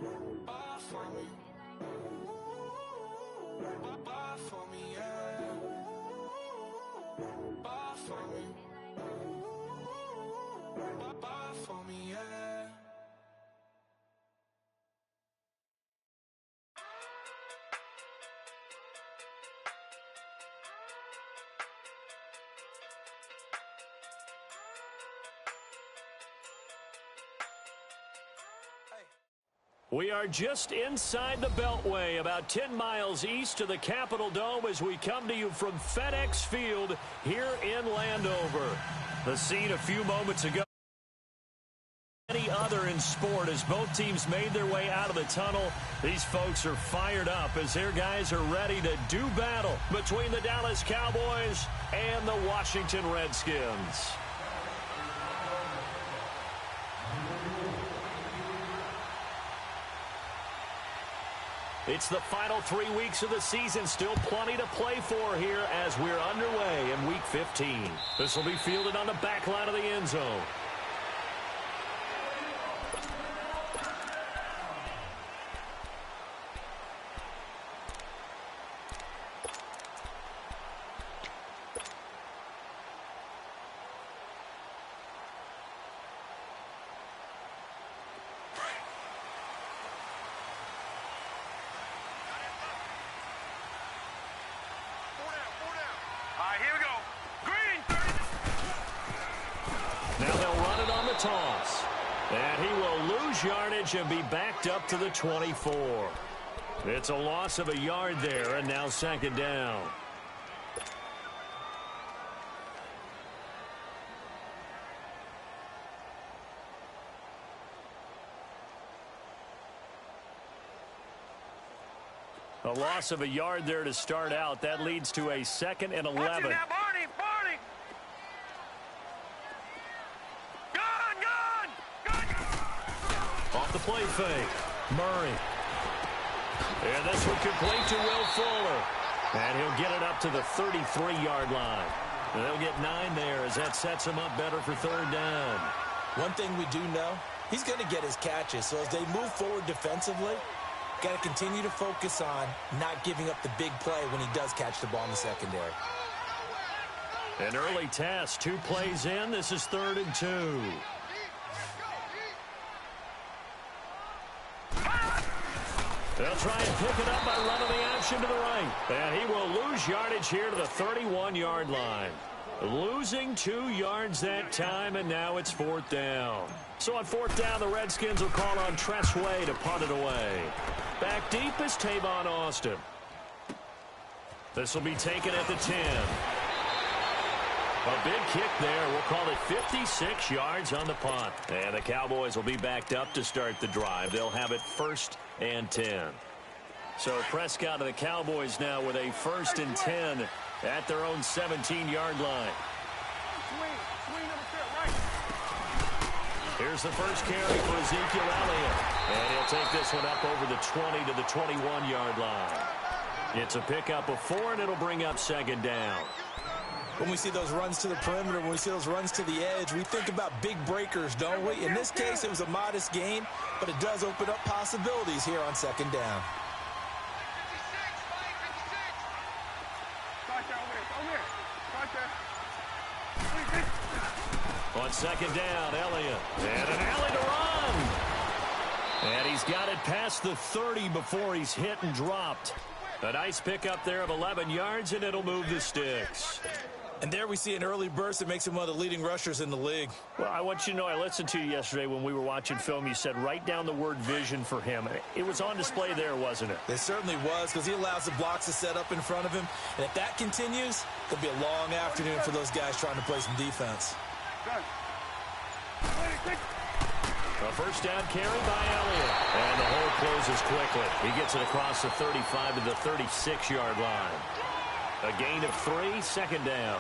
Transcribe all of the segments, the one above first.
Ball for me. Ball for me, yeah. Ball for me. Ball for me, yeah. We are just inside the Beltway, about 10 miles east of the Capitol Dome as we come to you from FedEx Field here in Landover. The scene a few moments ago. Any other in sport as both teams made their way out of the tunnel. These folks are fired up as their guys are ready to do battle between the Dallas Cowboys and the Washington Redskins. It's the final 3 weeks of the season. Still plenty to play for here as we're underway in Week 15. This will be fielded on the back line of the end zone. Here we go. Green. Now they'll run it on the toss. And he will lose yardage and be backed up to the 24. It's a loss of a yard there, and now second down. A loss of a yard there to start out. That leads to a 2nd and 11. Watch it now, Barney. Off the play fake. Murray. And this one complete to Will Fuller. And he'll get it up to the 33-yard line. And they'll get 9 there as that sets him up better for third down. One thing we do know, he's going to get his catches. So as they move forward defensively, got to continue to focus on not giving up the big play when he does catch the ball in the secondary. An early test, 2 plays in. This is 3rd and 2. They'll try and pick it up by running the option to the right. And he will lose yardage here to the 31-yard line. Losing 2 yards that time, and now it's 4th down. So on 4th down, the Redskins will call on Tressway to punt it away. Back deep is Tavon Austin. This will be taken at the 10. A big kick there. We'll call it 56 yards on the punt. And the Cowboys will be backed up to start the drive. They'll have it 1st and 10. So Prescott and the Cowboys now with a 1st and 10 at their own 17-yard line. Here's the first carry for Ezekiel Elliott. And he'll take this one up over the 20 to the 21-yard line. It's a pickup of 4, and it'll bring up 2nd down. When we see those runs to the perimeter, when we see those runs to the edge, we think about big breakers, don't we? In this case, it was a modest gain, but it does open up possibilities here on 2nd down. On 2nd down, Elliott. And an alley to run. And he's got it past the 30 before he's hit and dropped. A nice pickup there of 11 yards, and it'll move the sticks. And there we see an early burst that makes him one of the leading rushers in the league. Well, I want you to know, I listened to you yesterday when we were watching film. You said write down the word vision for him. It was on display there, wasn't it? It certainly was, because he allows the blocks to set up in front of him. And if that continues, it'll be a long afternoon for those guys trying to play some defense. A first down carry by Elliott. And the hole closes quickly. He gets it across the 35 to the 36-yard line. A gain of 3, 2nd down.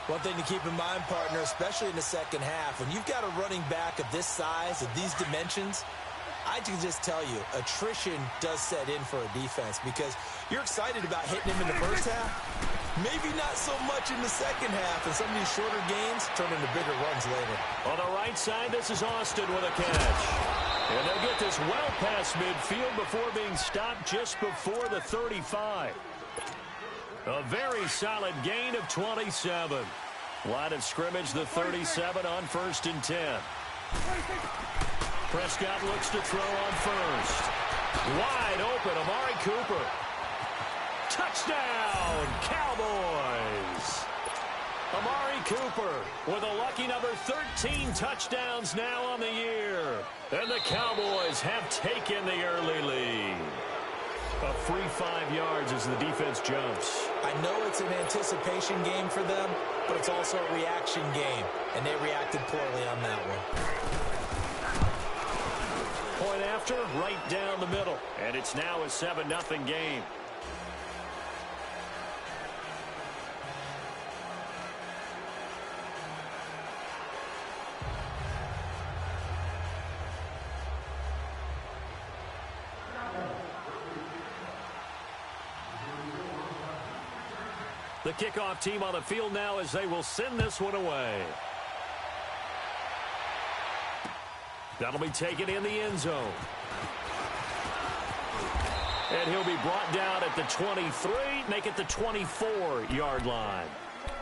One thing to keep in mind, partner, especially in the second half, when you've got a running back of this size, of these dimensions, I can just tell you, attrition does set in for a defense because you're excited about hitting him in the first half, maybe not so much in the second half, and some of these shorter gains turn into bigger runs later. On the right side, this is Austin with a catch. And they'll get this well past midfield before being stopped just before the 35. A very solid gain of 27. Line of scrimmage, the 37 on 1st and 10. Prescott looks to throw on first. Wide open, Amari Cooper. Touchdown, Cowboys! Amari Cooper with a lucky number 13 touchdowns now on the year. And the Cowboys have taken the early lead. A free 5 yards as the defense jumps. I know it's an anticipation game for them, but it's also a reaction game, and they reacted poorly on that one. Point after, right down the middle. And it's now a 7-0 game. The kickoff team on the field now as they will send this one away. That'll be taken in the end zone. And he'll be brought down at the 23, make it the 24-yard line.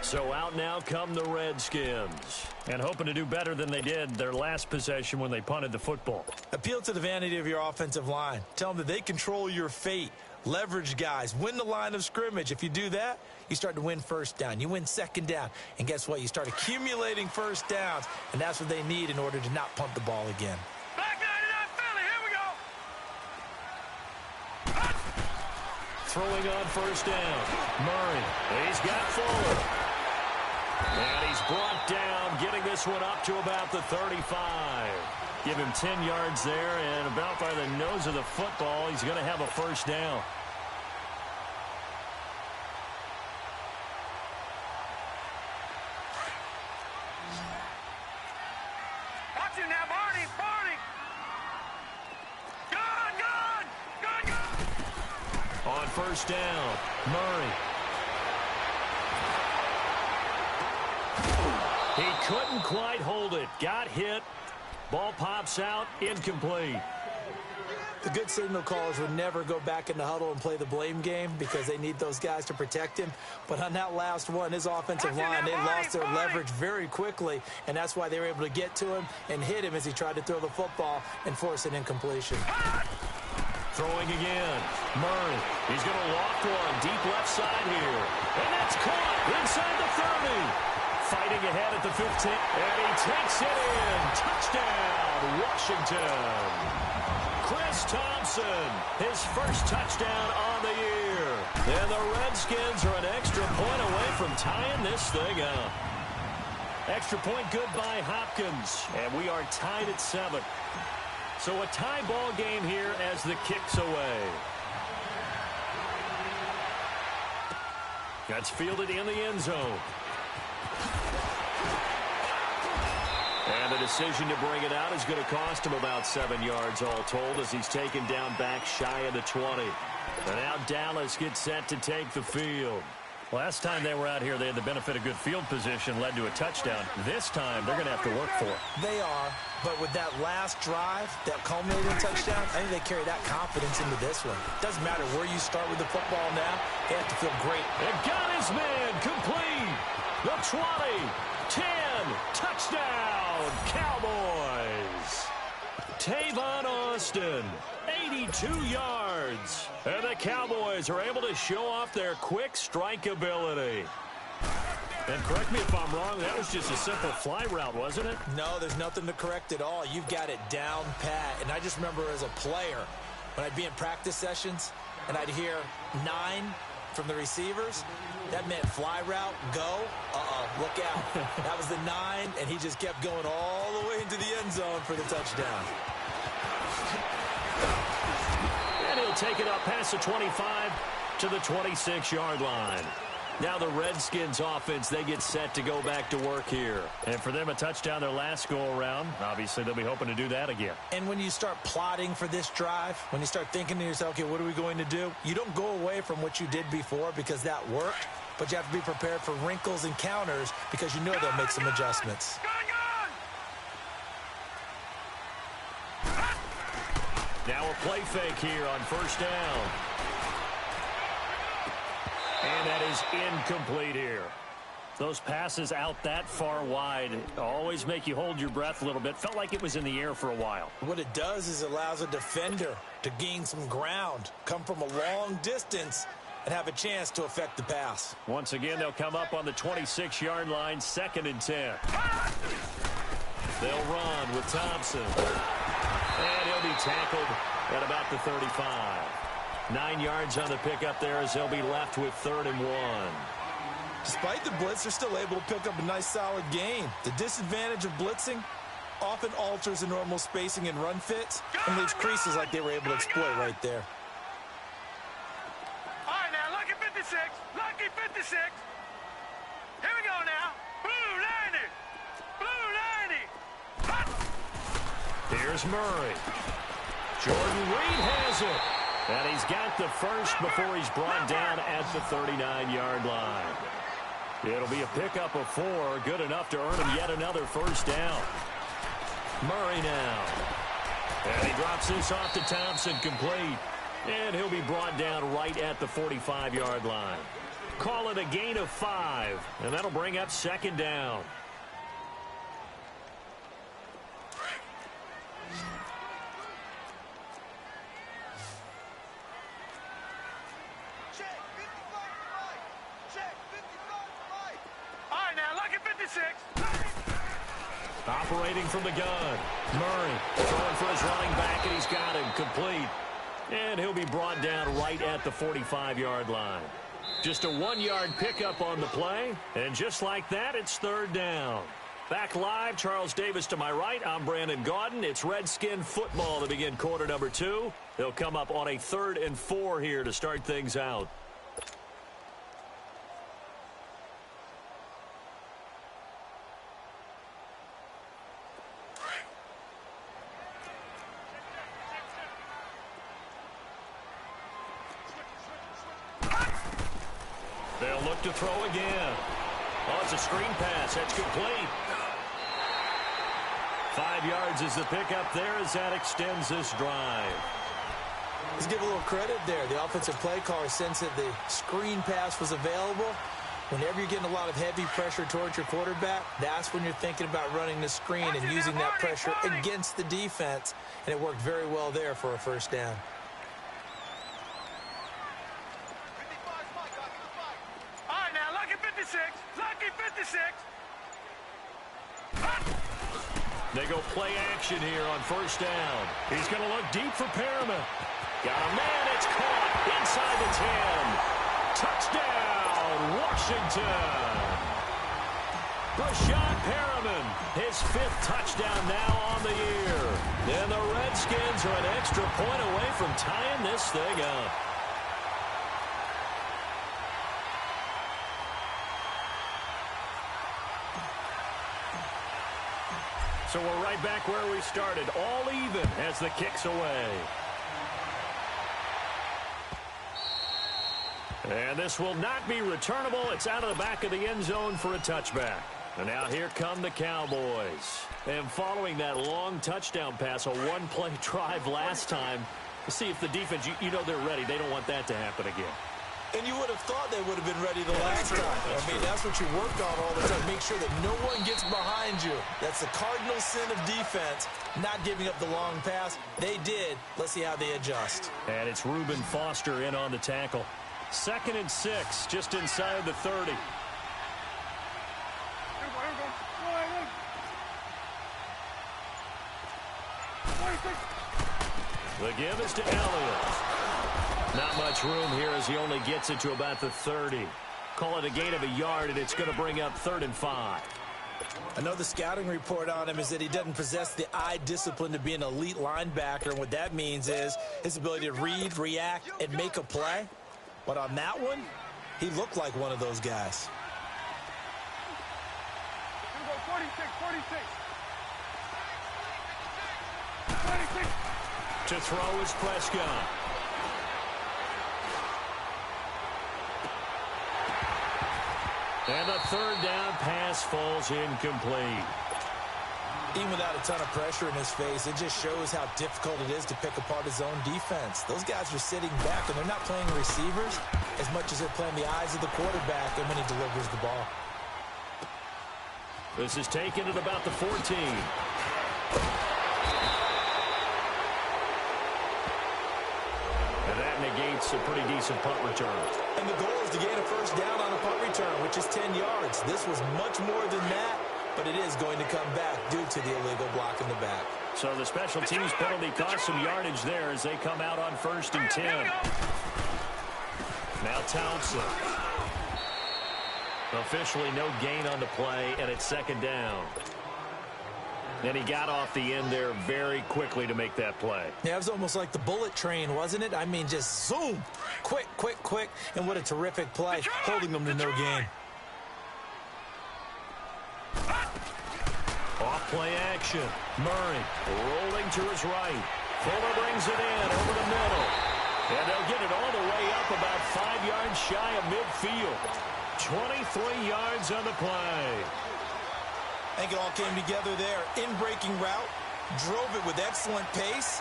So out now come the Redskins. And hoping to do better than they did their last possession when they punted the football. Appeal to the vanity of your offensive line. Tell them that they control your fate. Leverage guys. Win the line of scrimmage. If you do that, you start to win first down. You win second down. And guess what? You start accumulating first downs. And that's what they need in order to not punt the ball again. Back 99 Philly, here we go. Throwing on first down. Murray. He's got Fuller. And he's brought down, getting this one up to about the 35. Give him 10 yards there, and about by the nose of the football, he's going to have a first down. Watch him now, Barney, Barney. Good. On first down, Murray. He couldn't quite hold it. Got hit. Ball pops out, incomplete. The good signal callers would never go back in the huddle and play the blame game because they need those guys to protect him. But on that last one, his offensive line, they lost their leverage very quickly, and that's why they were able to get to him and hit him as he tried to throw the football and force an incompletion. Throwing again. Murray. He's going to loft one deep left side here. And that's caught inside the 30. Fighting ahead at the 15. And he takes it in. Touchdown, Washington. Chris Thompson, his first touchdown on the year. And the Redskins are an extra point away from tying this thing up. Extra point good by Hopkins. And we are tied at 7. So a tie ball game here as the kick's away. That's fielded in the end zone. And the decision to bring it out is going to cost him about 7 yards all told as he's taken down back shy of the 20. And now Dallas gets set to take the field. Last time they were out here, they had the benefit of good field position, led to a touchdown. This time, they're going to have to work for it. They are, but with that last drive, that culminating touchdown, I think they carry that confidence into this one. Doesn't matter where you start with the football now, they have to feel great. And got his man complete. The 20, 10, touchdown, Cowboys. Tavon Austin, 82 yards. And the Cowboys are able to show off their quick strike ability. And correct me if I'm wrong, that was just a simple fly route, wasn't it? No, there's nothing to correct at all. You've got it down pat. And I just remember as a player, when I'd be in practice sessions and I'd hear 9 from the receivers, that meant fly route, go, look out. That was the 9, and he just kept going all the way into the end zone for the touchdown. And he'll take it up past the 25 to the 26-yard line. Now the Redskins offense, they get set to go back to work here. And for them, a touchdown their last go-around. Obviously, they'll be hoping to do that again. And when you start plotting for this drive, when you start thinking to yourself, okay, what are we going to do? You don't go away from what you did before because that worked, but you have to be prepared for wrinkles and counters because you know they'll make some adjustments. Now a play fake here on first down. And that is incomplete here. Those passes out that far wide always make you hold your breath a little bit. Felt like it was in the air for a while. What it does is it allows a defender to gain some ground, come from a long distance, and have a chance to affect the pass. Once again, they'll come up on the 26-yard line, 2nd and 10. They'll run with Thompson. And he'll be tackled at about the 35. 9 yards on the pickup there as they'll be left with 3rd and 1. Despite the blitz, they're still able to pick up a nice solid gain. The disadvantage of blitzing often alters the normal spacing and run fits and leaves creases like they were able to exploit right there. All right, now, lucky 56. Lucky 56. Here we go now. Blue 90. Blue 90. Hot. Here's Murray. Jordan Reed has it. And he's got the first before he's brought down at the 39-yard line. It'll be a pickup of 4, good enough to earn him yet another first down. Murray now. And he drops this off to Thompson, complete. And he'll be brought down right at the 45-yard line. Call it a gain of 5, and that'll bring up 2nd down. Operating from the gun. Murray throwing for his running back, and he's got him complete. And he'll be brought down right at the 45-yard line. Just a 1-yard pickup on the play, and just like that, it's 3rd down. Back live, Charles Davis to my right. I'm Brandon Gaudin. It's Redskin football to begin quarter number 2. They'll come up on a 3rd and 4 here to start things out. They'll look to throw again. Oh, it's a screen pass. That's complete. 5 yards is the pickup there as that extends this drive. Let's give a little credit there. The offensive play caller sensed that the screen pass was available. Whenever you're getting a lot of heavy pressure towards your quarterback, that's when you're thinking about running the screen and using that pressure against the defense. And it worked very well there for a first down. Lucky 56. They go play action here on first down. He's going to look deep for Perriman. Got a man. It's caught inside the 10. Touchdown, Washington. Brashad Perriman, his 5th touchdown now on the year. And the Redskins are an extra point away from tying this thing up. So we're right back where we started, all even as the kick's away. And this will not be returnable. It's out of the back of the end zone for a touchback. And now here come the Cowboys. And following that long touchdown pass, a one-play drive last time, to see if the defense, you know they're ready. They don't want that to happen again. And you would have thought they would have been ready the last time. I mean, that's what you work on all the time. Make sure that no one gets behind you. That's the cardinal sin of defense, not giving up the long pass. They did. Let's see how they adjust. And it's Reuben Foster in on the tackle. 2nd and 6, just inside the 30. The give is to Elliott. Not much room here as he only gets it to about the 30. Call it a gain of a yard, and it's going to bring up 3rd and 5. I know the scouting report on him is that he doesn't possess the eye discipline to be an elite linebacker. And what that means is his ability to read, react, and make a play. But on that one, he looked like one of those guys. 46. To throw is Prescott. And the 3rd down pass falls incomplete. Even without a ton of pressure in his face, it just shows how difficult it is to pick apart his own defense. Those guys are sitting back, and they're not playing receivers as much as they're playing the eyes of the quarterback and when he delivers the ball. This is taken at about the 14. And that negates a pretty decent punt return. And the goal is to gain a first down on a punt return, which is 10 yards. This was much more than that, but it is going to come back due to the illegal block in the back. So the special teams penalty cost some yardage there as they come out on 1st and 10. Now Townsend. Officially no gain on the play, and it's 2nd down. And he got off the end there very quickly to make that play. Yeah, it was almost like the bullet train, wasn't it? I mean, just zoom. Quick, quick, quick. And what a terrific play, holding them to no gain. Off play action. Murray rolling to his right. Fuller brings it in over the middle. And they'll get it all the way up about 5 yards shy of midfield. 23 yards on the play. I think it all came together there. In-breaking route, drove it with excellent pace.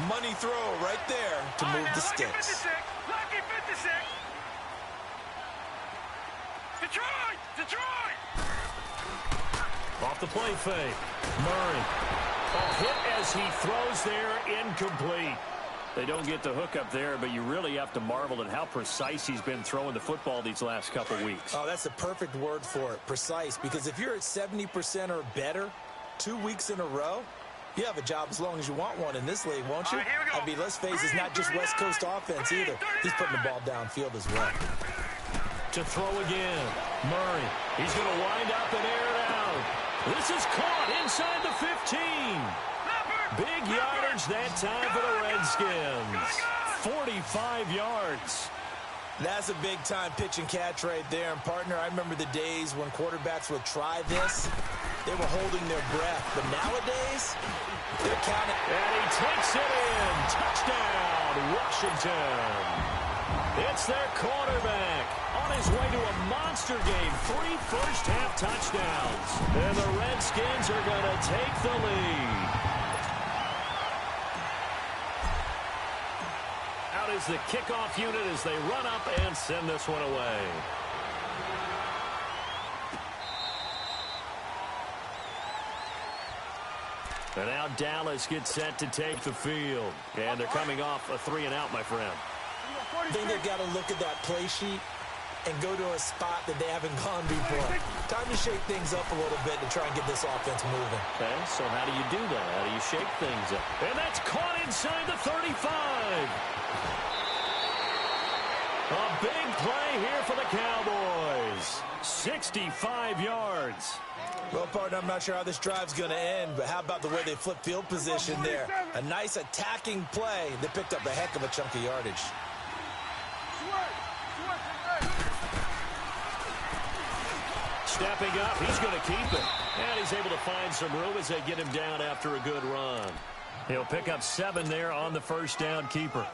Money throw right there to move the sticks. Lucky 56. Detroit! Detroit! Off the play fake. Murray. A hit as he throws there, incomplete. They don't get the hook up there, but you really have to marvel at how precise he's been throwing the football these last couple weeks. Oh, that's the perfect word for it, precise, because if you're at 70% or better 2 weeks in a row, you have a job as long as you want one in this league, won't you? Right, I mean, let's face it, it's not just West Coast offense either. He's putting the ball downfield as well. To throw again. Murray. He's going to wind up and air it out. This is caught inside the 15. Big yardage that time for the Redskins. 45 yards. That's a big-time pitch and catch right there. And, partner, I remember the days when quarterbacks would try this. They were holding their breath. But nowadays, they're counting. And he takes it in. Touchdown, Washington. It's their quarterback on his way to a monster game. 3 first-half touchdowns. And the Redskins are going to take the lead. Out is the kickoff unit as they run up and send this one away. And now Dallas gets set to take the field. And they're coming off a 3-and-out, my friend. I think they've got to look at that play sheet and go to a spot that they haven't gone before. Time to shake things up a little bit to try and get this offense moving. Okay, so how do you do that? How do you shake things up? And that's caught inside the 35. A big play here for the Cowboys. 65 yards. Well, partner, I'm not sure how this drive's going to end, but how about the way they flip field position there? A nice attacking play. They picked up a heck of a chunk of yardage. Stepping up, he's going to keep it. And he's able to find some room as they get him down after a good run. He'll pick up 7 there on the first down keeper.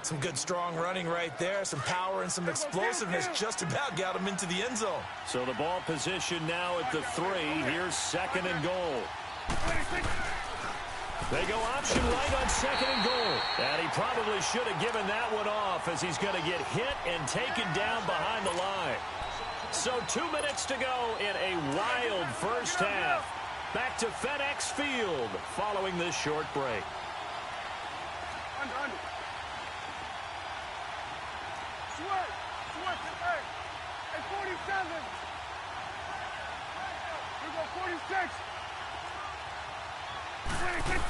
Some good strong running right there. Some power and some explosiveness just about got him into the end zone. So the ball position now at the 3. Here's 2nd and goal. They go option right on 2nd and goal. And he probably should have given that one off as he's going to get hit and taken down behind the line. So 2 minutes to go in a wild first half. Back to FedEx Field following this short break. At 47. We go 46. 26.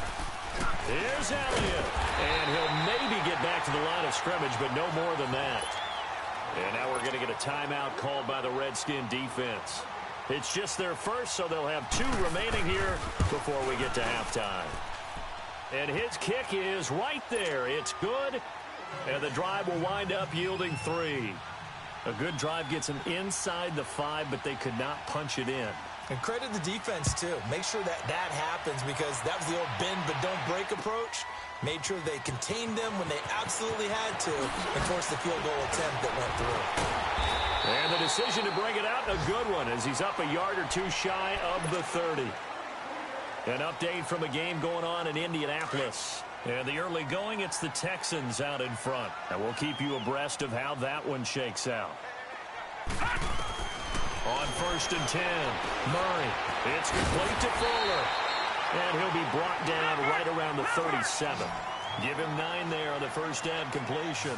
Here's Elliott. And he'll maybe get back to the line of scrimmage, but no more than that. And now we're going to get a timeout called by the Redskin defense. It's just their first, so they'll have 2 remaining here before we get to halftime. And his kick is right there. It's good. And the drive will wind up yielding 3. A good drive gets them inside the 5, but they could not punch it in. And credit the defense, too. Make sure that that happens because that was the old bend but don't break approach. Made sure they contained them when they absolutely had to and forced the field goal attempt that went through. And the decision to bring it out, a good one, as he's up a yard or 2 shy of the 30. An update from a game going on in Indianapolis. And the early going, it's the Texans out in front. And we'll keep you abreast of how that one shakes out. On 1st and 10, Murray. It's complete to Fuller. And he'll be brought down right around the 37. Give him 9 there on the first down completion.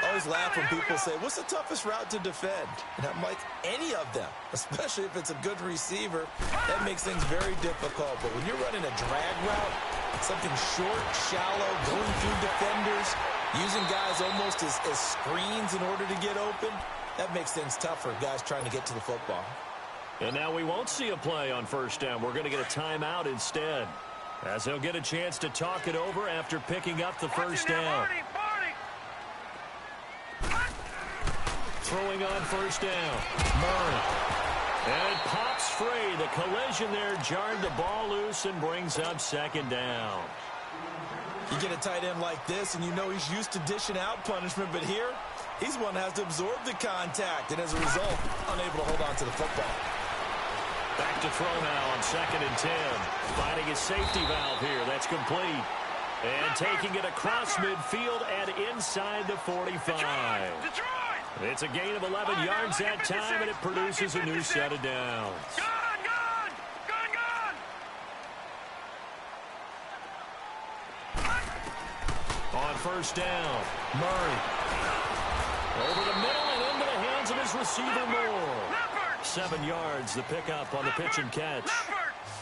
I always laugh when people say, what's the toughest route to defend? And I'm like, any of them, especially if it's a good receiver. That makes things very difficult. But when you're running a drag route, something short, shallow, going through defenders, using guys almost as screens in order to get open, that makes things tougher, guys trying to get to the football. And now we won't see a play on first down. We're going to get a timeout instead, as he'll get a chance to talk it over after picking up the first down. Throwing on first down, Murray. And it pops free. The collision there jarred the ball loose and brings up second down. You get a tight end like this, and you know he's used to dishing out punishment, but here, he's one that has to absorb the contact, and as a result, unable to hold on to the football. Back to throw now on 2nd and 10. Finding a safety valve here. That's complete. And taking it across midfield and inside the 45. It's a gain of 11 yards that time, and it produces a new set of downs. On first down, Murray. Over the middle and into the hands of his receiver, Moore. 7 yards, the pickup on the pitch and catch.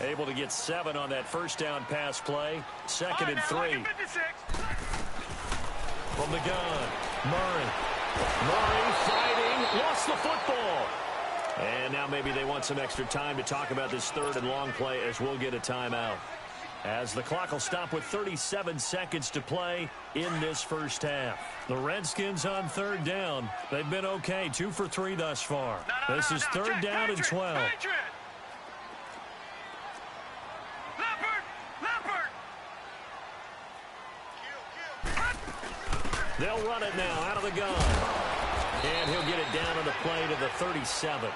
Able to get 7 on that first down pass play. 2nd and 3. From the gun, Murray. Murray fighting, lost the football. And now maybe they want some extra time to talk about this 3rd and long play, as we'll get a timeout. As the clock will stop with 37 seconds to play in this first half. The Redskins on 3rd down. They've been okay, 2 for 3 thus far. This is 3rd down and 12. They'll run it now out of the gun. And he'll get it down on the play to the 37.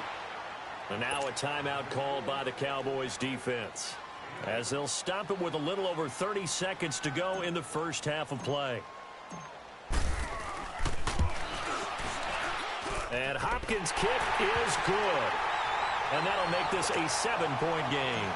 And now a timeout called by the Cowboys defense, as they'll stop it with a little over 30 seconds to go in the first half of play. And Hopkins' kick is good. And that'll make this a 7-point game.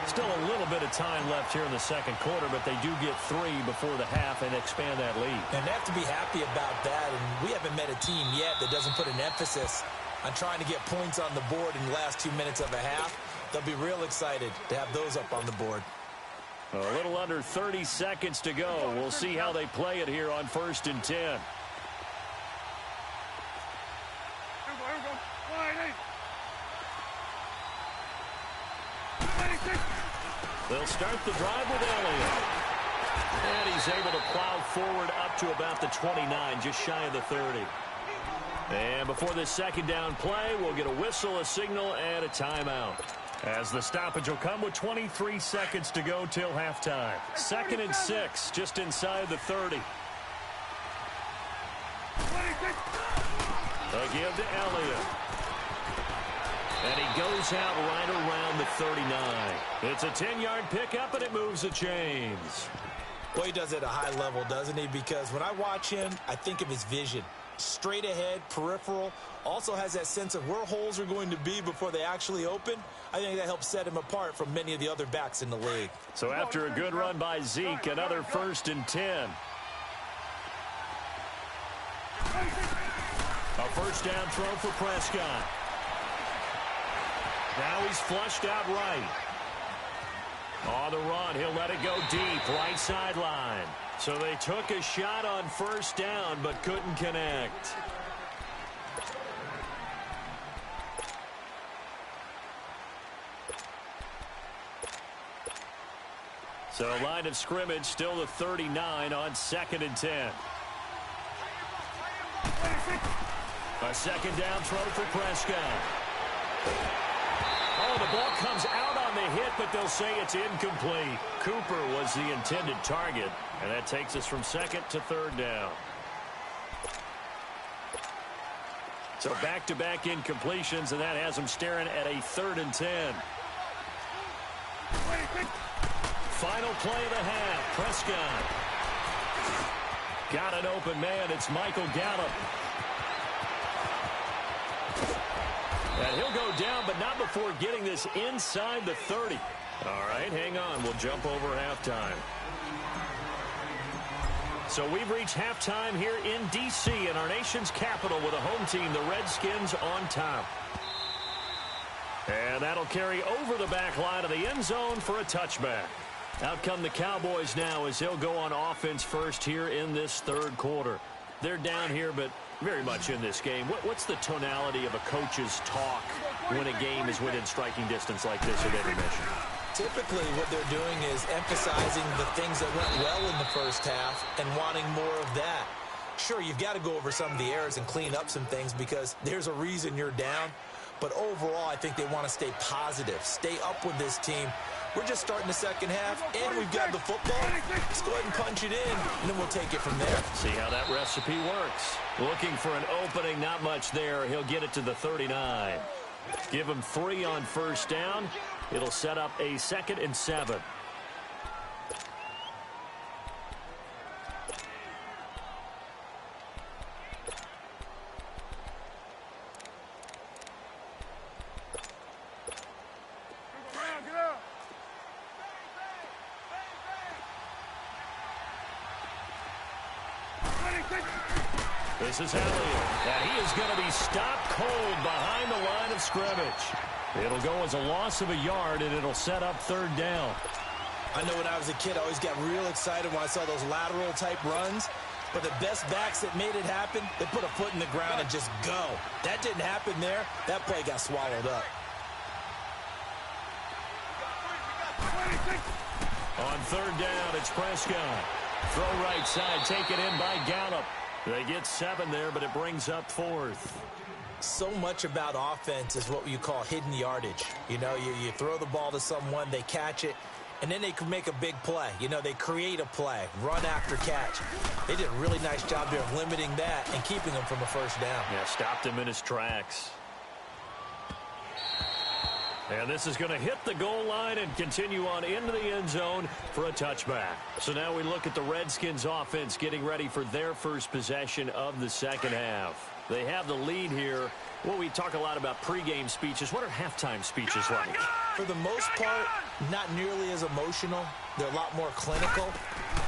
Still a little bit of time left here in the second quarter, but they do get 3 before the half and expand that lead. And they have to be happy about that. And we haven't met a team yet that doesn't put an emphasis on trying to get points on the board in the last 2 minutes of a half. They'll be real excited to have those up on the board. A little under 30 seconds to go. We'll see how they play it here on 1st and 10. They'll start the drive with Elliott. And he's able to plow forward up to about the 29, just shy of the 30. And before this second down play, we'll get a whistle, a signal, and a timeout, as the stoppage will come with 23 seconds to go till halftime. 2nd and 6, just inside the 30. A give to Elliott. And he goes out right around the 39. It's a 10-yard pickup, and it moves the chains. Well, he does it at a high level, doesn't he? Because when I watch him, I think of his vision. Straight ahead, peripheral, also has that sense of where holes are going to be before they actually open. I think that helps set him apart from many of the other backs in the league. So after a good run by Zeke, another 1st and 10. A first down throw for Prescott. Now he's flushed out right. On the run, he'll let it go deep, right sideline. So they took a shot on first down, but couldn't connect. So line of scrimmage, still the 39 on 2nd and 10. A second down throw for Prescott. Oh, the ball comes out on the hit, but they'll say it's incomplete. Cooper was the intended target, and that takes us from 2nd to 3rd down. So back-to-back incompletions, and that has them staring at a 3rd and 10. final play of the half. Prescott. Got an open man. It's Michael Gallup. And he'll go down, but not before getting this inside the 30. All right, hang on. We'll jump over halftime. So we've reached halftime here in D.C. in our nation's capital with a home team, the Redskins, on top. And that'll carry over the back line of the end zone for a touchback. Out come the Cowboys now as they'll go on offense first here in this third quarter. They're down here, but very much in this game. What's the tonality of a coach's talk when a game is within striking distance like this at intermission? Typically, what they're doing is emphasizing the things that went well in the first half and wanting more of that. Sure, you've got to go over some of the errors and clean up some things because there's a reason you're down. But overall, I think they want to stay positive, stay up with this team. We're just starting the second half, and we've got the football. Let's go ahead and punch it in, and then we'll take it from there. See how that recipe works. Looking for an opening, not much there. He'll get it to the 39. Give him 3 on first down. It'll set up a 2nd and 7. This is Elliott, and he is going to be stopped cold behind the line of scrimmage. It'll go as a loss of a yard, and it'll set up 3rd down. I know when I was a kid, I always got real excited when I saw those lateral-type runs. But the best backs that made it happen, they put a foot in the ground and just go. That didn't happen there. That play got swallowed up. On 3rd down, it's Prescott. Throw right side, taken in by Gallup. They get 7 there, but it brings up 4th. So much about offense is what you call hidden yardage. You know, you throw the ball to someone, they catch it, and then they can make a big play. You know, they create a play, run after catch. They did a really nice job there of limiting that and keeping him from a first down. Yeah, stopped him in his tracks. And this is going to hit the goal line and continue on into the end zone for a touchback. So now we look at the Redskins offense getting ready for their first possession of the second half. They have the lead here. Well, we talk a lot about pregame speeches. What are halftime speeches like? For the most part, not nearly as emotional. They're a lot more clinical.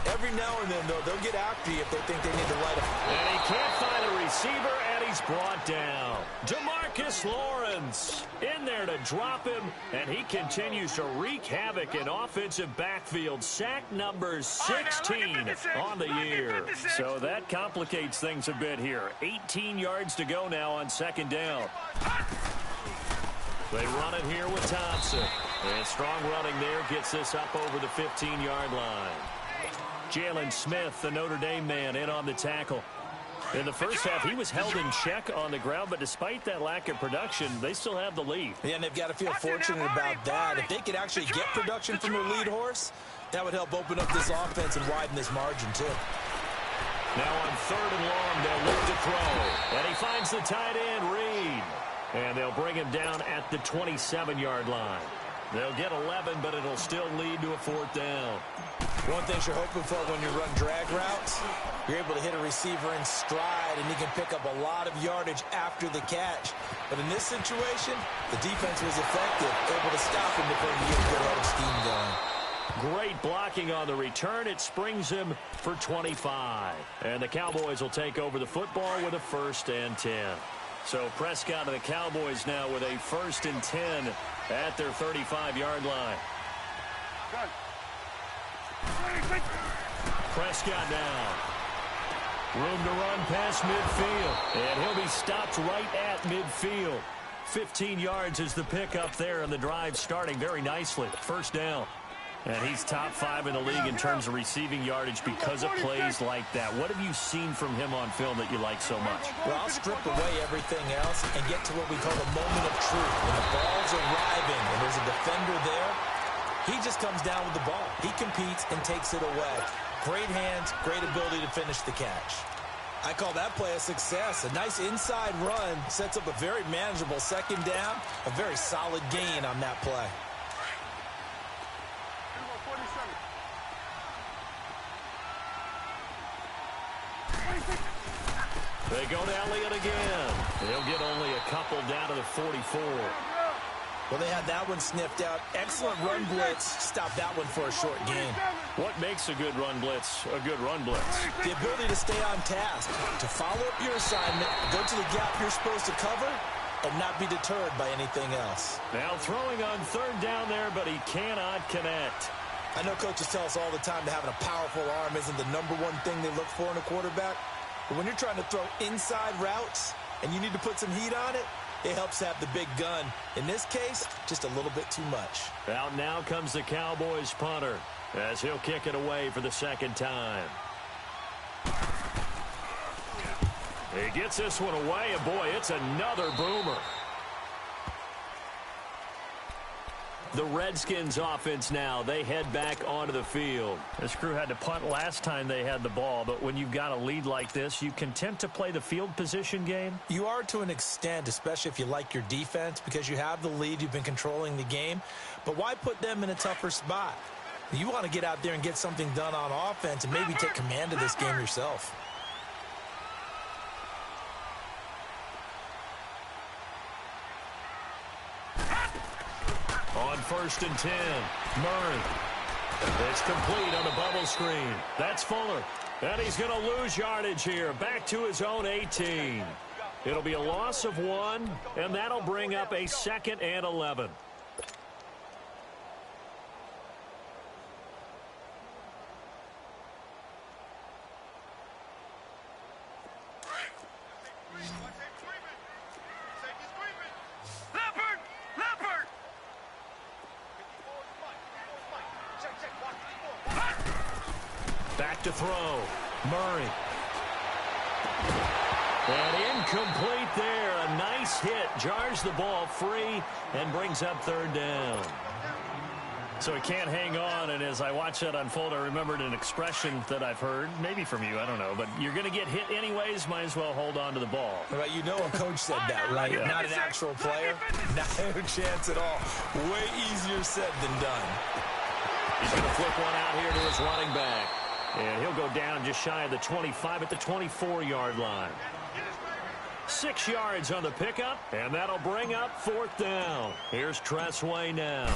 Every now and then, though, they'll get after you if they think they need to light a... And he can't find a receiver, and he's brought down. DeMarcus Lawrence in there to drop him, and he continues to wreak havoc in offensive backfield. Sack number 16 on the year. So that complicates things a bit here. 18 yards to go now on 2nd down. They run it here with Thompson. And strong running there gets this up over the 15-yard line. Jalen Smith, the Notre Dame man, in on the tackle. In the first half, he was held in check on the ground, but despite that lack of production, they still have the lead. Yeah, and they've got to feel fortunate about that. If they could actually get production from their lead horse, that would help open up this offense and widen this margin, too. Now on 3rd and long, they'll look to throw. And he finds the tight end, Reed. And they'll bring him down at the 27-yard line. They'll get 11, but it'll still lead to a 4th down. One thing you're hoping for when you run drag routes, you're able to hit a receiver in stride, and he can pick up a lot of yardage after the catch. But in this situation, the defense was effective, able to stop him before he get a good head of steam going. Great blocking on the return. It springs him for 25. And the Cowboys will take over the football with a 1st and 10. So Prescott and the Cowboys now with a 1st and 10 at their 35-yard line. Prescott now. Room to run past midfield. And he'll be stopped right at midfield. 15 yards is the pickup there, and the drive starting very nicely. 1st down. And he's top 5 in the league in terms of receiving yardage because of plays like that. What have you seen from him on film that you like so much? Well, I'll strip away everything else and get to what we call the moment of truth. When the ball's arriving and there's a defender there, he just comes down with the ball. He competes and takes it away. Great hands, great ability to finish the catch. I call that play a success. A nice inside run sets up a very manageable 2nd down, a very solid gain on that play. They go to Elliott again. He'll get only a couple down to the 44. Well, they had that one sniffed out. Excellent run blitz. Stop that one for a short gain. What makes a good run blitz a good run blitz? The ability to stay on task, to follow up your assignment, go to the gap you're supposed to cover, and not be deterred by anything else. Now throwing on third down there, but he cannot connect. I know coaches tell us all the time that having a powerful arm isn't the number one thing they look for in a quarterback. But when you're trying to throw inside routes and you need to put some heat on it, it helps to have the big gun. In this case, just a little bit too much. Out now comes the Cowboys punter as he'll kick it away for the second time. He gets this one away, and boy, it's another boomer. The Redskins offense now, they head back onto the field. This crew had to punt last time they had the ball, but when you've got a lead like this, you content to play the field position game? You are to an extent, especially if you like your defense, because you have the lead, you've been controlling the game. But why put them in a tougher spot? You want to get out there and get something done on offense and maybe take command of this game yourself. On 1st and 10, Murray. It's complete on the bubble screen. That's Fuller. And he's going to lose yardage here. Back to his own 18. It'll be a loss of 1, and that'll bring up a 2nd and 11. Back to throw. Murray. And incomplete there. A nice hit. Jars the ball free and brings up 3rd down. So he can't hang on, and as I watch that unfold, I remembered an expression that I've heard, maybe from you, I don't know, but you're going to get hit anyways, might as well hold on to the ball. Right, you know a coach said that, right? Yeah. Not an actual player. Not a chance at all. Way easier said than done. He's going to flip one out here to his running back. And he'll go down just shy of the 25 at the 24-yard line. 6 yards on the pickup, and that'll bring up 4th down. Here's Tressway now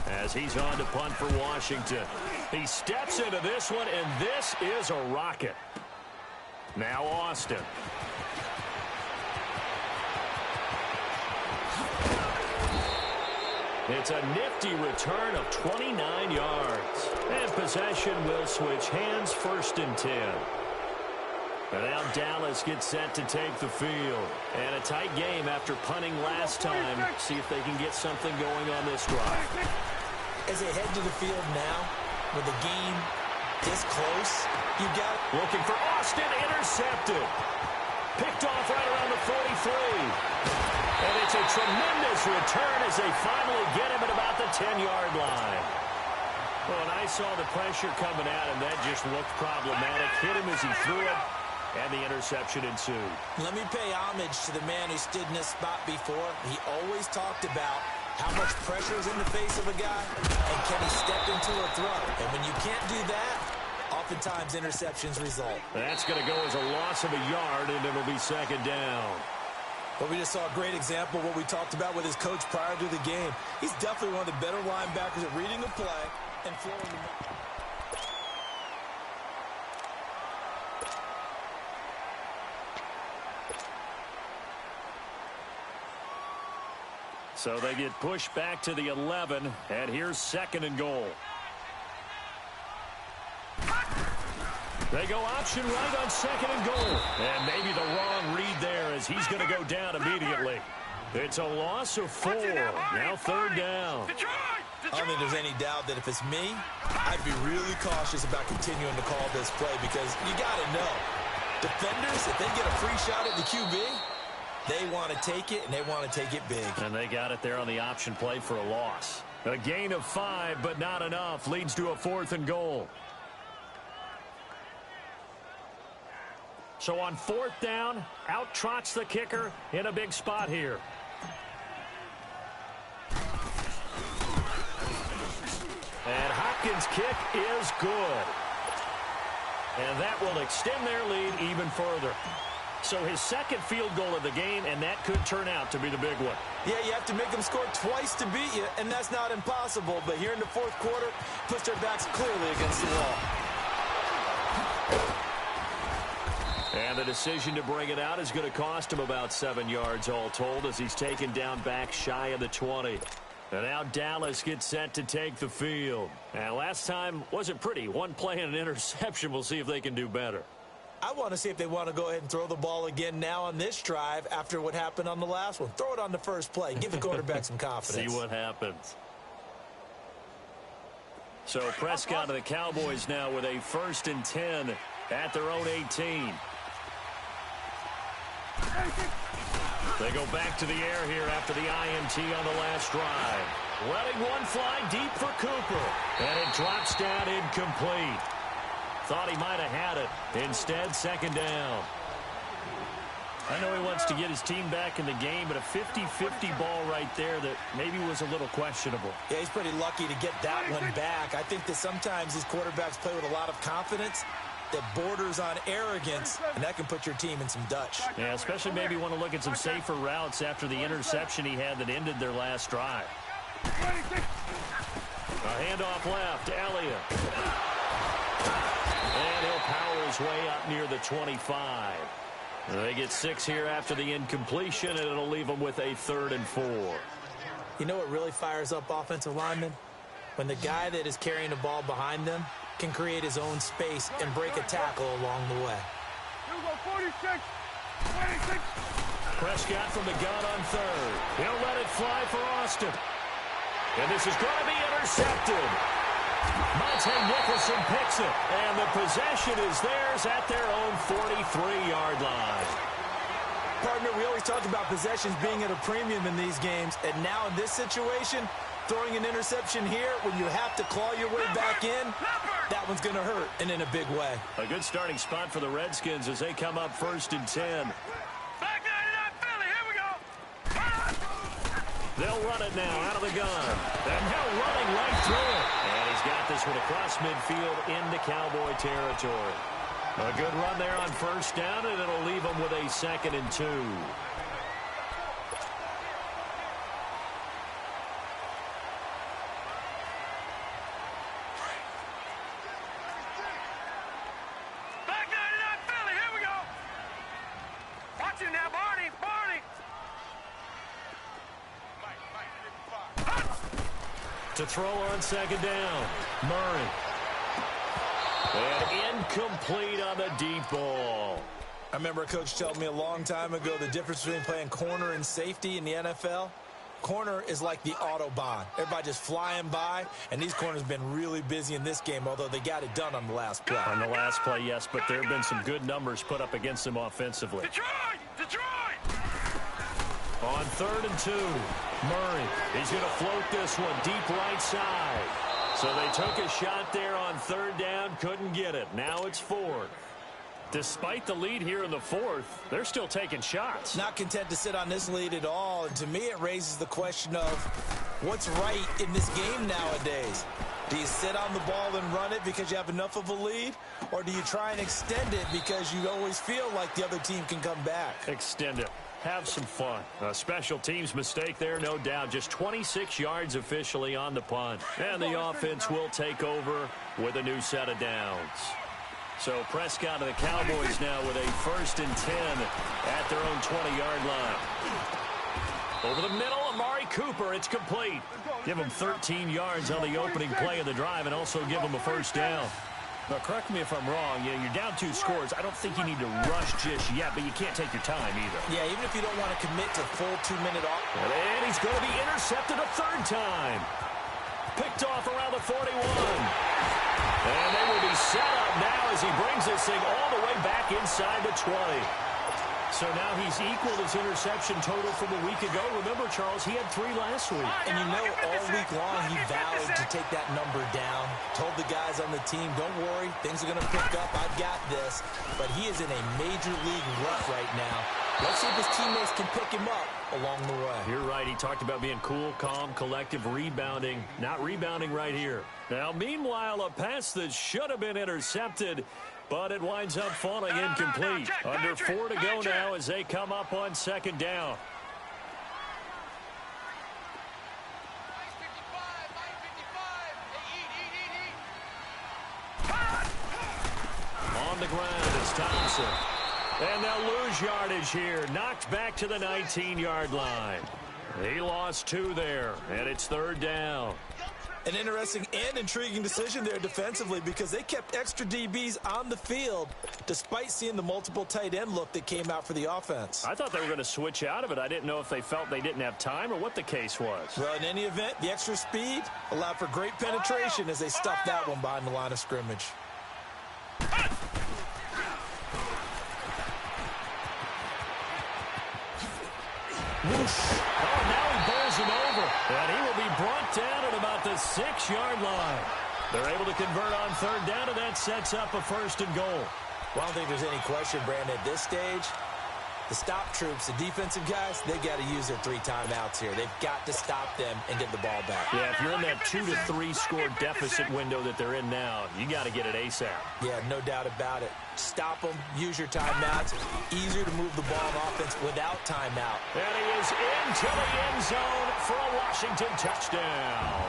as he's on to punt for Washington. He steps into this one, and this is a rocket. Now Austin. It's a nifty return of 29 yards. And possession will switch hands, 1st and 10. And now Dallas gets set to take the field. And a tight game after punting last time. See if they can get something going on this drive. As they head to the field now, with the game this close, you got it. Looking for Austin, intercepted. Picked off right around the 43. And it's a tremendous return as they finally get him at about the 10-yard line. Well, and I saw the pressure coming at him. That just looked problematic. Hit him as he threw it, and the interception ensued. Let me pay homage to the man who stood in this spot before. He always talked about how much pressure is in the face of a guy, and can he step into a throw? And when you can't do that, oftentimes interceptions result. That's going to go as a loss of a yard, and it'll be 2nd down. But we just saw a great example of what we talked about with his coach prior to the game. He's definitely one of the better linebackers at reading a play and flowing the... So they get pushed back to the 11, and here's 2nd and goal. They go option right on 2nd and goal. And maybe the wrong read there as he's going to go down immediately. It's a loss of 4. Now 3rd down. I don't think there's any doubt that if it's me, I'd be really cautious about continuing to call this play because you got to know. Defenders, if they get a free shot at the QB, they want to take it, and they want to take it big. And they got it there on the option play for a loss. A gain of 5, but not enough. Leads to a 4th and goal. So on 4th down, out trots the kicker in a big spot here. And Hopkins' kick is good. And that will extend their lead even further. So his second field goal of the game, and that could turn out to be the big one. Yeah, you have to make them score twice to beat you, and that's not impossible. But here in the fourth quarter, puts their backs clearly against the wall. And the decision to bring it out is going to cost him about 7 yards all told as he's taken down back shy of the 20. And now Dallas gets set to take the field. And last time wasn't pretty. One play and an interception. We'll see if they can do better. I want to see if they want to go ahead and throw the ball again now on this drive after what happened on the last one. Throw it on the first play. Give the quarterback some confidence. See what happens. So Prescott of the Cowboys now with a 1st and 10 at their own 18. They go back to the air here after the INT on the last drive. Letting one fly deep for Cooper. And it drops down incomplete. Thought he might have had it. Instead, 2nd down. I know he wants to get his team back in the game, but a 50-50 ball right there that maybe was a little questionable. Yeah, he's pretty lucky to get that one back. I think that sometimes these quarterbacks play with a lot of confidence that borders on arrogance, and that can put your team in some Dutch. Yeah, especially maybe want to look at some safer routes after the interception he had that ended their last drive. A handoff left, Elliott. And he'll power his way up near the 25. They get 6 here after the incompletion, and it'll leave them with a 3rd and 4. You know what really fires up offensive linemen? When the guy that is carrying the ball behind them can create his own space and break a tackle along the way. 46, 26. Prescott from the gun on 3rd. He'll let it fly for Austin. And this is going to be intercepted. Monte Nicholson picks it, and the possession is theirs at their own 43-yard line. Partner, we always talk about possessions being at a premium in these games, and now in this situation, throwing an interception here when you have to claw your way back in, that one's going to hurt, and in a big way. A good starting spot for the Redskins as they come up 1st and 10. Back 99 Philly, here we go. They'll run it now out of the gun. And now running right through it. And he's got this one across midfield into Cowboy territory. A good run there on 1st down, and it'll leave them with a 2nd and 2. Back 99 Philly, here we go. Watch him now, Barney. To throw on 2nd down, Murray. And incomplete on the deep ball. I remember a coach telling me a long time ago the difference between playing corner and safety in the NFL. Corner is like the Autobahn. Everybody just flying by, and these corners have been really busy in this game, although they got it done on the last play. On the last play, yes, but there have been some good numbers put up against them offensively. Detroit! On 3rd and 2, Murray. He's going to float this one deep right side. So they took a shot there on 3rd down, couldn't get it. Now it's 4th. Despite the lead here in the 4th, they're still taking shots. Not content to sit on this lead at all, and to me it raises the question of what's right in this game nowadays. Do you sit on the ball and run it because you have enough of a lead, or do you try and extend it because you always feel like the other team can come back? Extend it. Have some fun. A special teams mistake there, no doubt. Just 26 yards officially on the punt. And the offense will take over with a new set of downs. So Prescott of the Cowboys now with a 1st and 10 at their own 20-yard line. Over the middle, Amari Cooper. It's complete. Give him 13 yards on the opening play of the drive and also give him a 1st down. Now, correct me if I'm wrong. You're down 2 scores. I don't think you need to rush just yet, but you can't take your time either. Yeah, even if you don't want to commit to full 2-minute off. And he's going to be intercepted a 3rd time. Picked off around the 41. And they will be set up now as he brings this thing all the way back inside the 20. So now he's equaled his interception total from a week ago. Remember, Charles, he had 3 last week. And you know all week long he vowed to take that number down. Told the guys on the team, don't worry, things are going to pick up. I've got this. But he is in a major league rut right now. Let's see if his teammates can pick him up along the way. You're right. He talked about being cool, calm, collective, rebounding. Not rebounding right here. Now, meanwhile, a pass that should have been intercepted but it winds up falling incomplete. Under 4 to go now as they come up on second down. On the ground is Thompson. And they'll lose yardage here. Knocked back to the 19-yard line. He lost 2 there, and it's third down. An interesting and intriguing decision there defensively because they kept extra DBs on the field despite seeing the multiple tight end look that came out for the offense. I thought they were going to switch out of it. I didn't know if they felt they didn't have time or what the case was. Well, in any event, the extra speed allowed for great penetration as they stuffed that one behind the line of scrimmage. Whoosh. Oh, now he bowls him over. And he will be brought down at about the 6-yard line. They're able to convert on third down, and that sets up a first and goal. Well, I don't think there's any question, Brandon, at this stage, the stop troops, the defensive guys, they got to use their 3 timeouts here. They've got to stop them and get the ball back. Yeah, if you're in that 2 to 3 score deficit window that they're in now, you got to get it ASAP. Yeah, no doubt about it. Stop them, use your timeouts. Easier to move the ball on offense without timeout. And he is into the end zone for a Washington touchdown.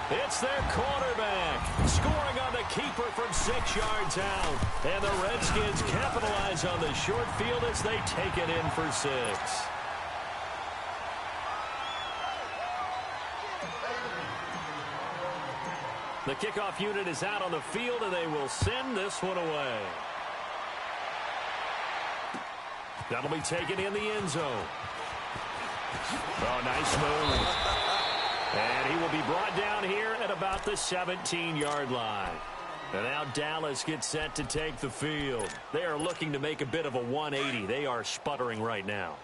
It's their quarterback scoring on the keeper from 6 yards out. And the Redskins capitalize on the short field as they take it in for 6. The kickoff unit is out on the field, and they will send this one away. That'll be taken in the end zone. Oh, nice move. And he will be brought down here at about the 17-yard line. And now Dallas gets set to take the field. They are looking to make a bit of a 180. They are sputtering right now.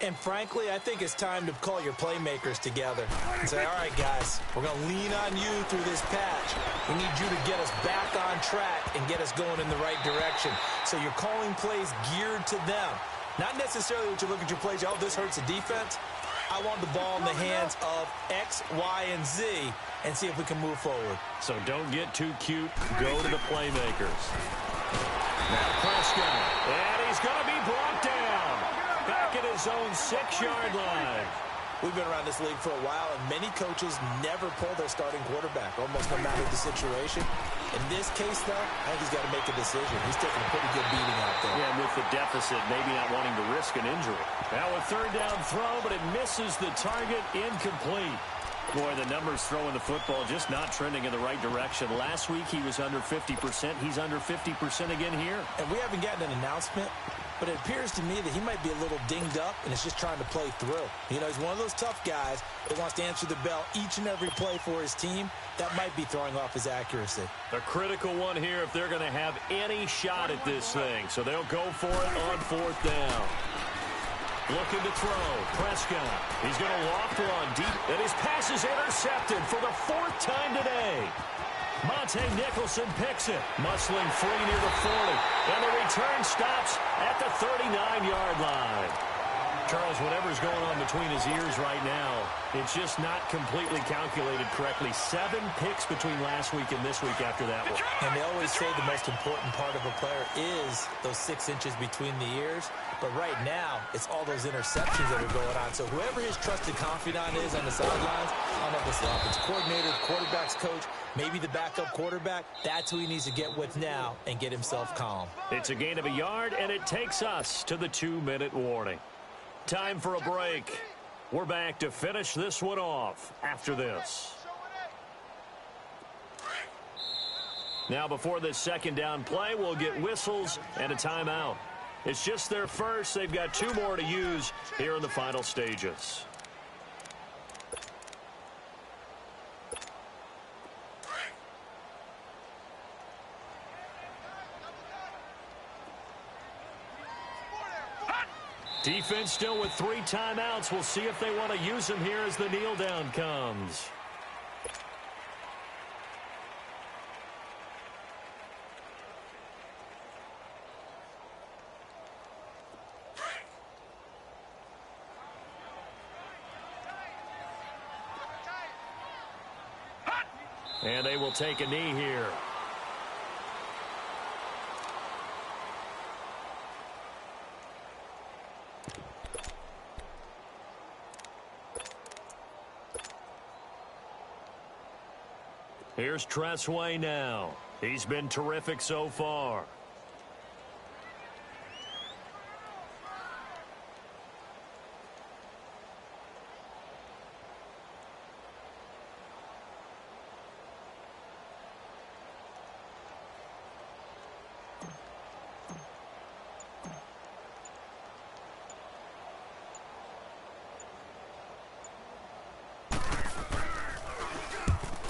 And frankly, I think it's time to call your playmakers together and say, all right, guys, we're going to lean on you through this patch. We need you to get us back on track and get us going in the right direction. So you're calling plays geared to them. Not necessarily what you look at your plays, oh, this hurts the defense. I want the ball in the hands of X, Y, and Z and see if we can move forward. So don't get too cute. Go to the playmakers. Now Prescott. And he's going to be brought down. Back at his own 6-yard line. We've been around this league for a while, and many coaches never pull their starting quarterback, almost no matter the situation. In this case, though, I think he's got to make a decision. He's taking a pretty good beating out there. Yeah, and with the deficit, maybe not wanting to risk an injury. Now a third down throw, but it misses the target, incomplete. Boy, the numbers throwing the football just not trending in the right direction. Last week he was under 50%. He's under 50% again here. And we haven't gotten an announcement, but it appears to me that he might be a little dinged up and is just trying to play through. You know, he's one of those tough guys that wants to answer the bell each and every play for his team. That might be throwing off his accuracy. The critical one here if they're going to have any shot at this thing. So they'll go for it on fourth down. Looking to throw. Prescott. He's going to loft one deep. And his pass is intercepted for the 4th time today. Monte Nicholson picks it. Muscling free near the 40. And the return stops at the 39-yard line. Charles, whatever's going on between his ears right now, it's just not completely calculated correctly. 7 picks between last week and this week after that one. And they always say the most important part of a player is those 6 inches between the ears. But right now, it's all those interceptions that are going on. So whoever his trusted confidant is on the sidelines, I don't know if it's the offensive coordinator, quarterback's coach, maybe the backup quarterback, that's who he needs to get with now and get himself calm. It's a gain of a yard, and it takes us to the 2-minute warning. Time for a break. We're back to finish this one off after this. Now, before this second down play, we'll get whistles and a timeout. It's just their first. They've got 2 more to use here in the final stages. Defense still with 3 timeouts. We'll see if they want to use them here as the kneel down comes. And they will take a knee here. Here's Tressway now. He's been terrific so far.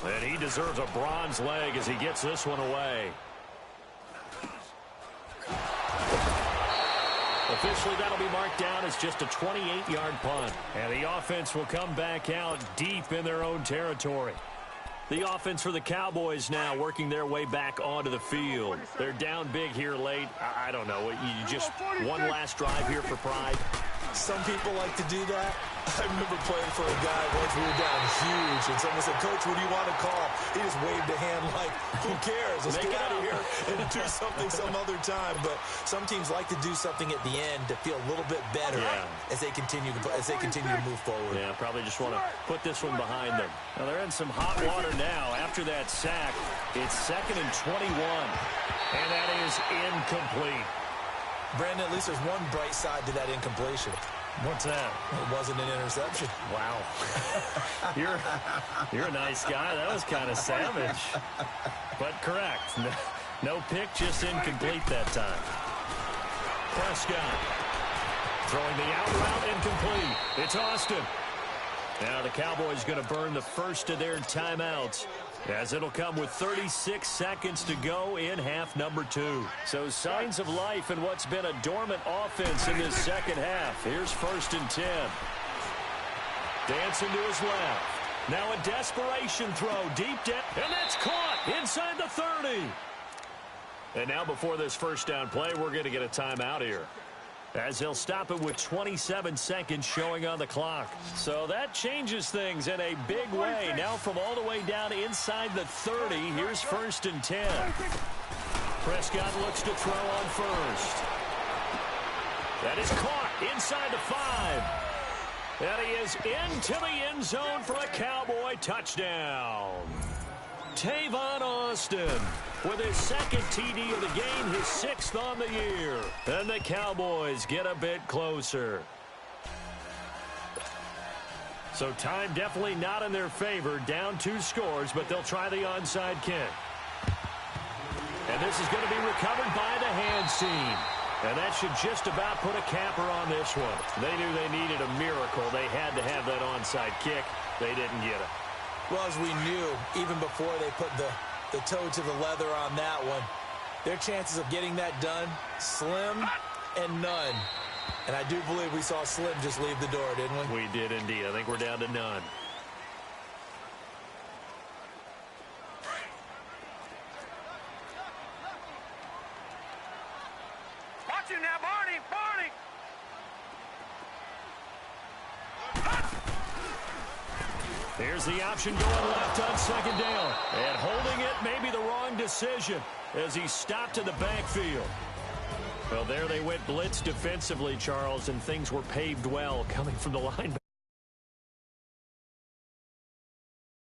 And he deserves a bronze leg as he gets this one away. Officially, that'll be marked down as just a 28-yard punt. And the offense will come back out deep in their own territory. The offense for the Cowboys now working their way back onto the field. They're down big here late. I don't know. You just one last drive here for pride. Some people like to do that. I remember playing for a guy once we were down huge, and someone said, "Coach, what do you want to call?" He just waved a hand like, "Who cares? Let's get out of here and do something some other time." But some teams like to do something at the end to feel a little bit better as they continue to move forward. Yeah, probably just want to put this one behind them. Now they're in some hot water now after that sack. It's 2nd and 21, and that is incomplete. Brandon, at least there's one bright side to that incompletion. What's that? It wasn't an interception. Wow. You're a nice guy. That was kind of savage. But correct. No pick, just incomplete that time. Prescott throwing the out route incomplete. It's Austin. Now the Cowboys going to burn the first of their timeouts, as it'll come with 36 seconds to go in half number 2. So signs of life in what's been a dormant offense in this second half. Here's 1st and 10. Dancing to his left. Now a desperation throw deep down. And that's caught inside the 30. And now before this first down play, we're going to get a timeout here, as he'll stop it with 27 seconds showing on the clock. So that changes things in a big way. Now from all the way down inside the 30, here's 1st and 10. Prescott looks to throw on first. That is caught inside the 5. And he is into the end zone for a Cowboy touchdown. Tavon Austin with his 2nd TD of the game, his 6th on the year. And the Cowboys get a bit closer. So time definitely not in their favor. Down 2 scores, but they'll try the onside kick. And this is going to be recovered by the hands team. And that should just about put a capper on this one. They knew they needed a miracle. They had to have that onside kick. They didn't get it. Well, as we knew, even before they put the toe to the leather on that one, their chances of getting that done, slim and none. And I do believe we saw Slim just leave the door, didn't we? We did indeed. I think we're down to none. Watch him now, Barney! Barney! Here's the option going left on 2nd down. And holding it may be the wrong decision as he stopped in the backfield. Well, there they went blitz defensively, Charles, and things were paved well coming from the linebacker.